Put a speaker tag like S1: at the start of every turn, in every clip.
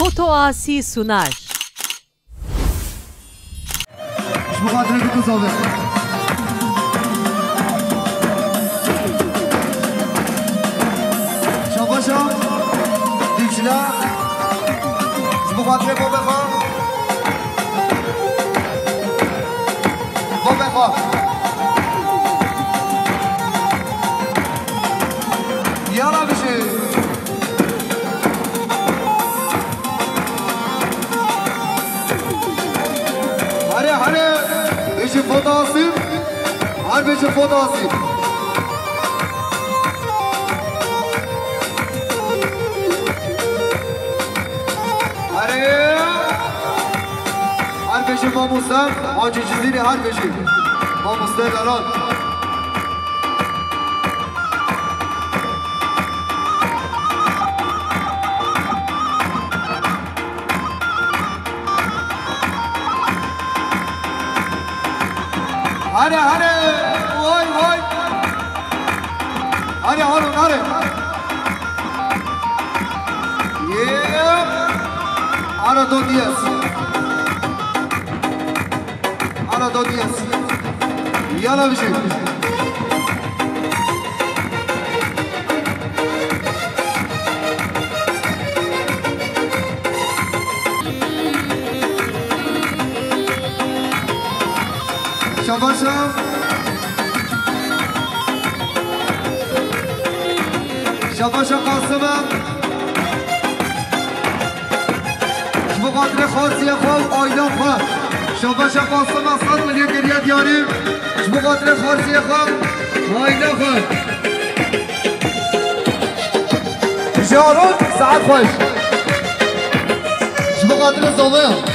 S1: Foto Asi sunar.
S2: مقدره که تو زاوه شاباشا دیجلا مقدره با بخواه با بخواه یالا بشه هره بشه فوتا آسیم هر بشه فوتا آسیم هره هر بشه ما مستم آجی چیزی هر بشه ما مستم الان هره وای هره هارون هره هره دو دیاز یالا بشید شاباشم شاباشم قاسمم بقدر خاصی خواه آیدان خواه شاباشم قاسمم 100 میلیون گریه دیاریم بقدر خاصی خواه آیدان خواه جارون ساعت خوش بقدر زوه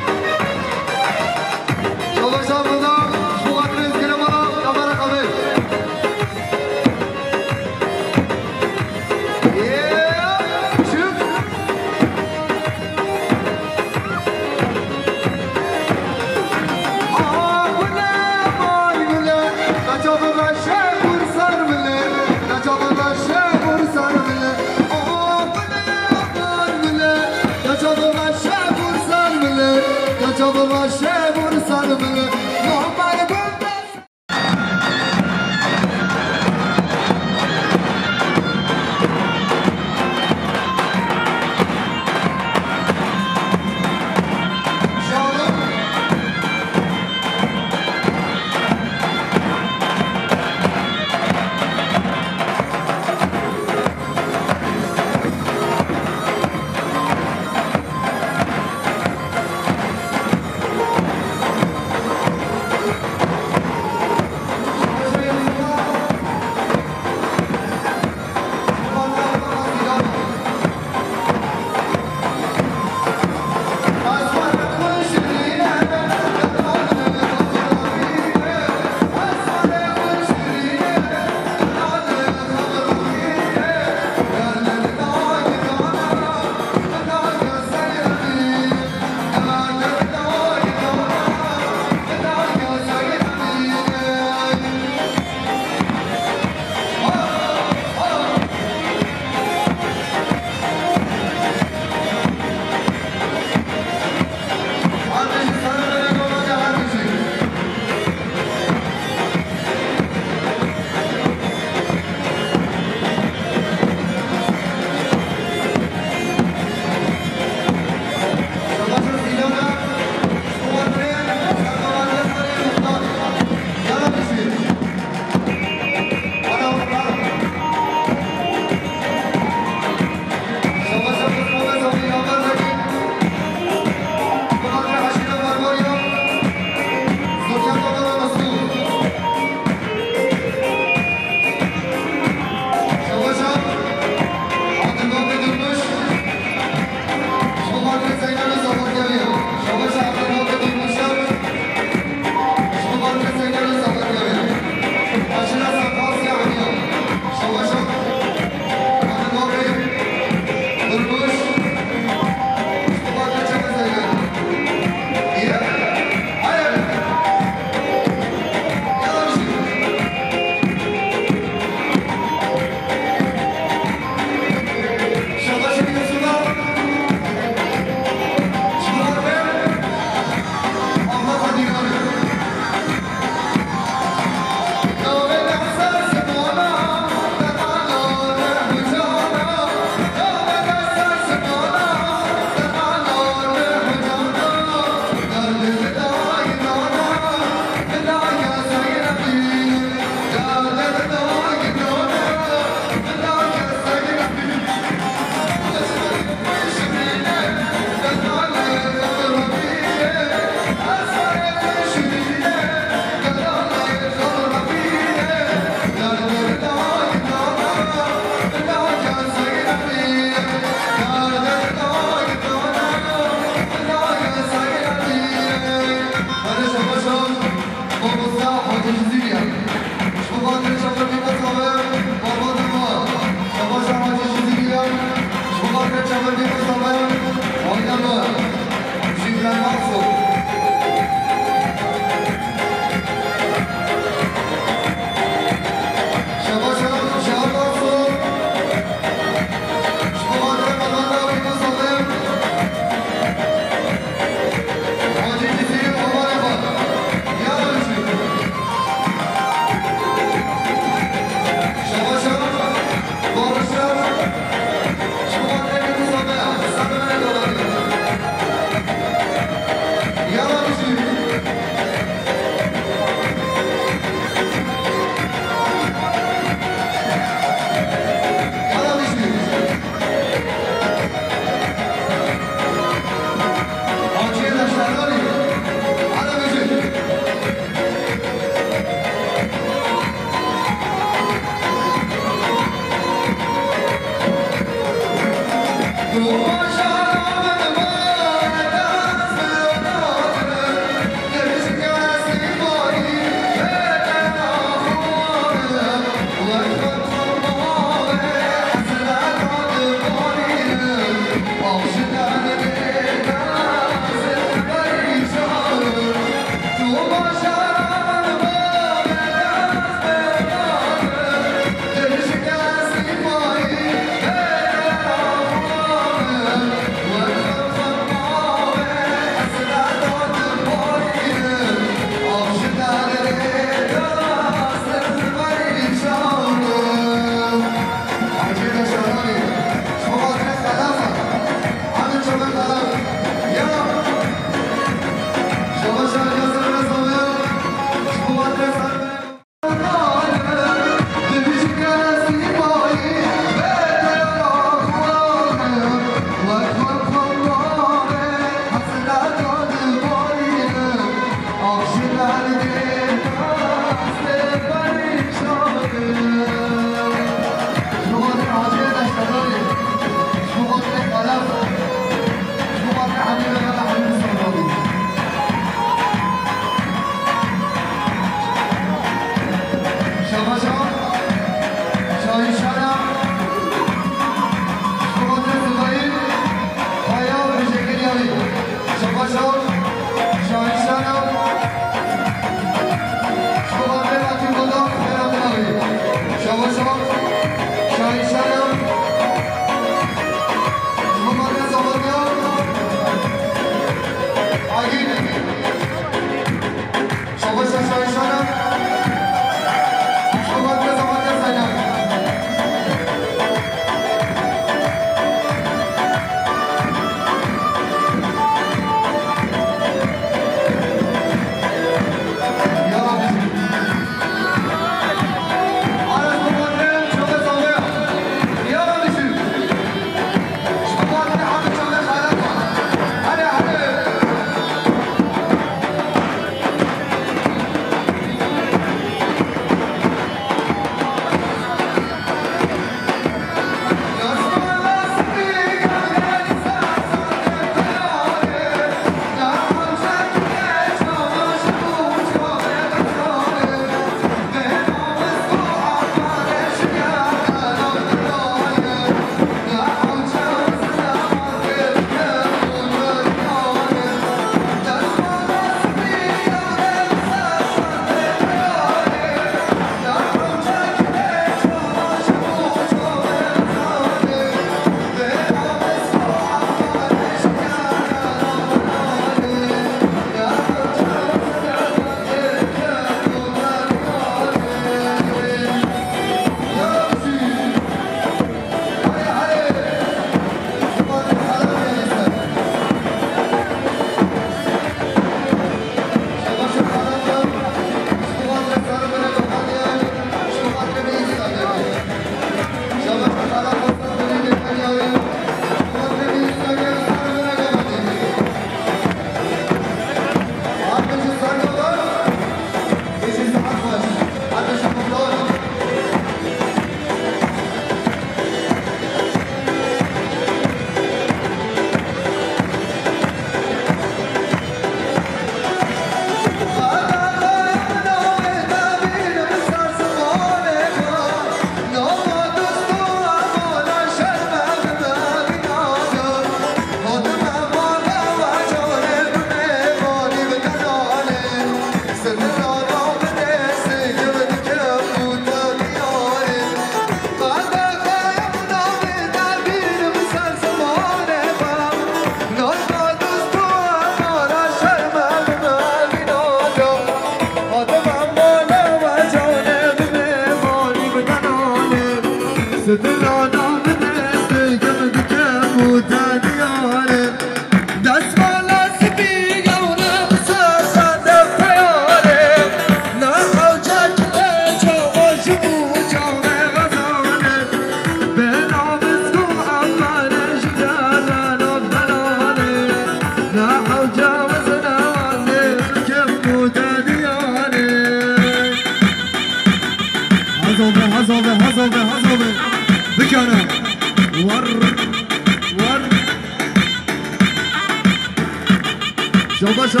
S2: شباشا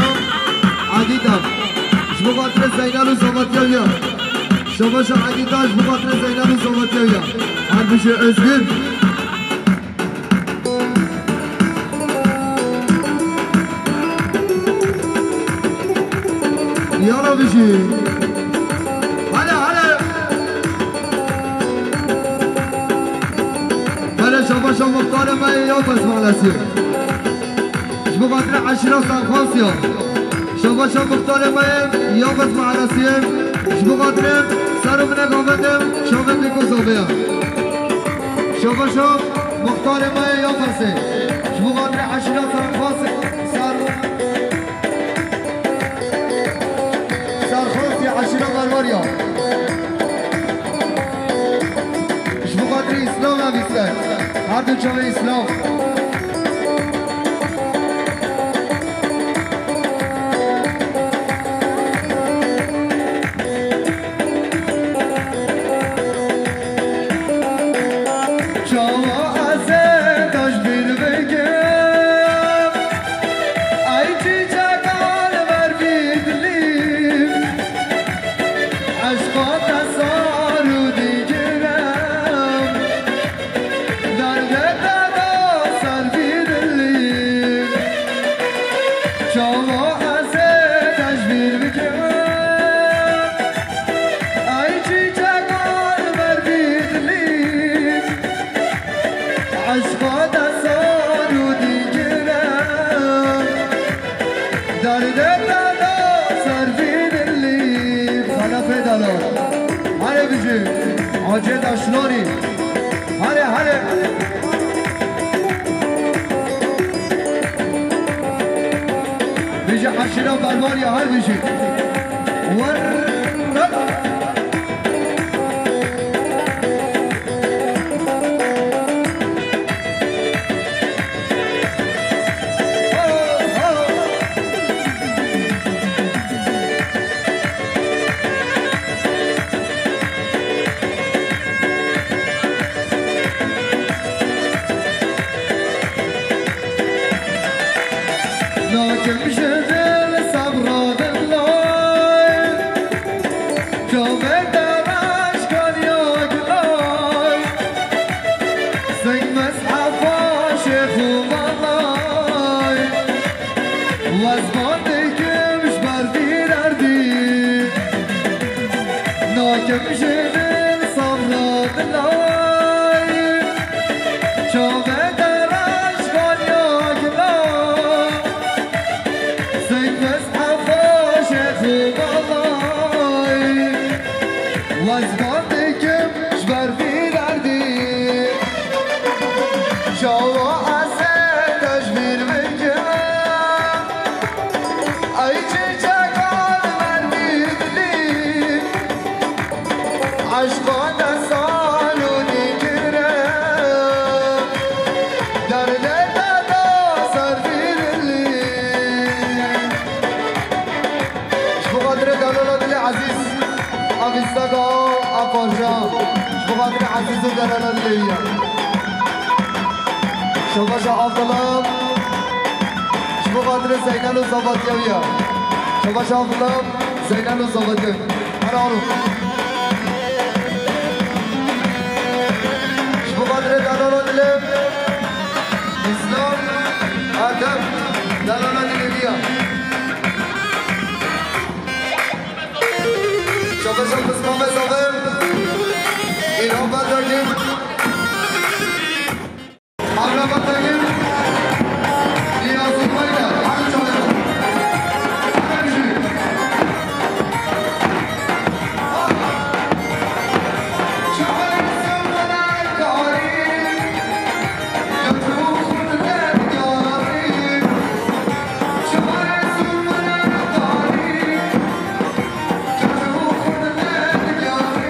S2: عديدة شبقاتر زينال وصواتيويا شباشا عديدة شبقاتر زينال وصواتيويا عربش ازقن يلا بشي هلا هلا هلا شباشا مختار ما يوفز مالاسي شبقاتر عشرة سنخاصيا شباشا مختار ما يوفز مالاسي شبقاتر سارو من قامتم شوفت لكو صوبيا شباشا مختار ما يوفز شبقاتر عشرة سنخاصي سارخاصي عشرة غروريا شبقاتر اسلام نبيسك هر دو چاوه اسلام عجد اشلوني هلا هلا بيجي حشرة بالوانيا هاي بيجي شباشا أفضلهم شبقاتر زينال وصواتيويا شباشا أفضلهم زينال وصواتيويا هلا عروف شبقاتر دلالة دلم إسلام آدم دلالة دلمية شباشا بسمام صغير إلهام برداكم Abla bakayım. Niyazım var ya. Hadi çalalım. Hadi bir şey. Çalsın bana karim. Yatırım der yarim. Çalsın bana karim. Yatırım der yarim.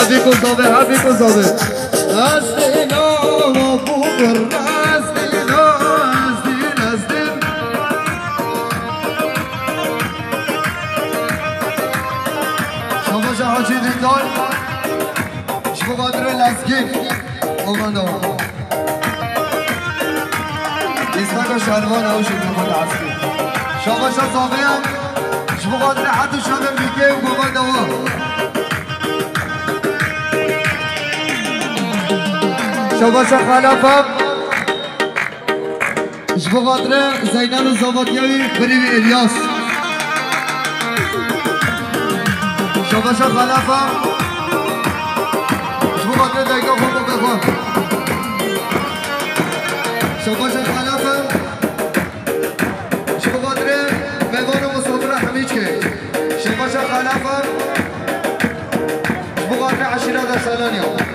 S2: هبي كوزوبي هبي كوزوبي أزدينا وبوكر أزدينا أزدين أزدين شما جهاجي ديدان شما قادر لازگیر اومد اومد اسمك شهروان او شدیم لازگیر شما صافی هم شما قادر حتی شما میگه اومد اومد شما خلافم شما قادر زینال و زوادیوی بریم الیاس شما خلافم شما قادر دیگه خوب بخوام شما خلافم شما قادر میوان و مسافر همیچ که شما خلافم شما قادر عشیره در سالانیا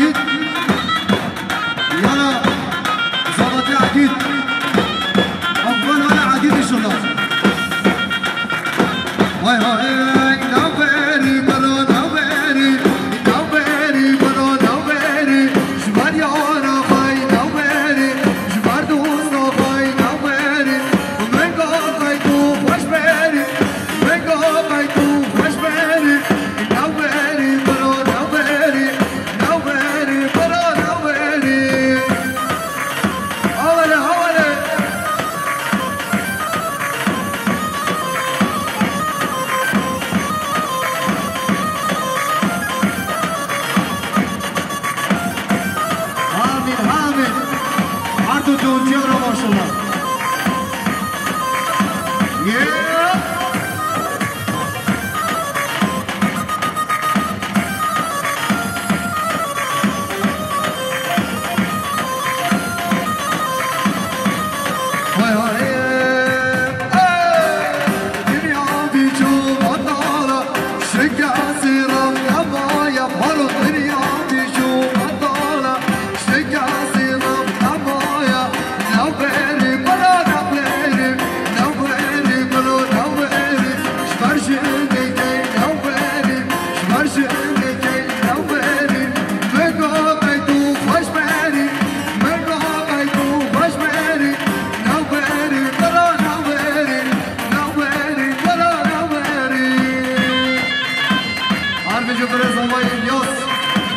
S2: عقيد يلا ظبطي عقيد أفضل ولا عقيد إن شاء الله هاي هاي نوبري برو نوبري نوبري برو نوبري شبار يانا خاي نوبري شبار دوستا خاي نوبري ومنگا خاي تو خوش بری منگا خاي تو خوش بری نوبري برو نوبري نوبري برو نوبري أولي أولي جونتي رو ما شاء الله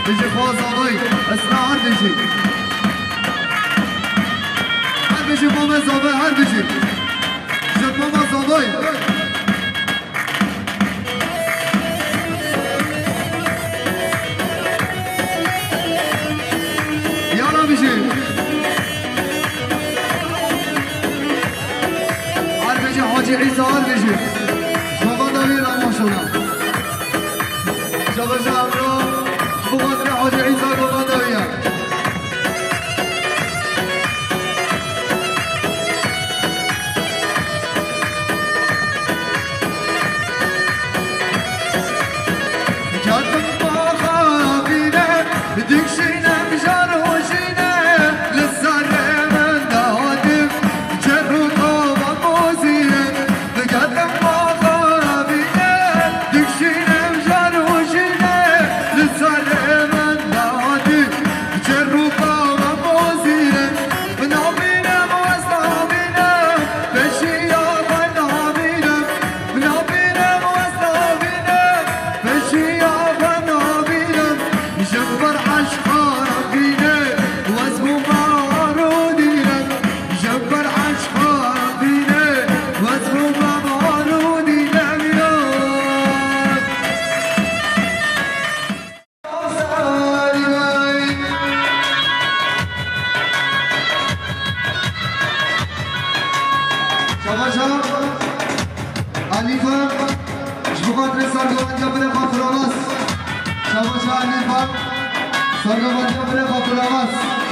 S2: بيجي فوز ضوي اسمع هر بيجي هر بيجي ماما زوبي هر بيجي جد ماما زوبي يلا بيجي هر بيجي حاجي عيسى هر بيجي بابا داويلا ما شاء الله شباب شباب بقدر حاجة عيسى بغداوية جاتم بخابينه بدك شينه بجار وشينه للزهر من دهاتم جرو طابا موزينه جاتم بخابينه بدك شينه بجار وشينه للزهر حنیفه شبکات سرگوان جبل خاطرانس شباش حنیفه سرگوان جبل خاطرانس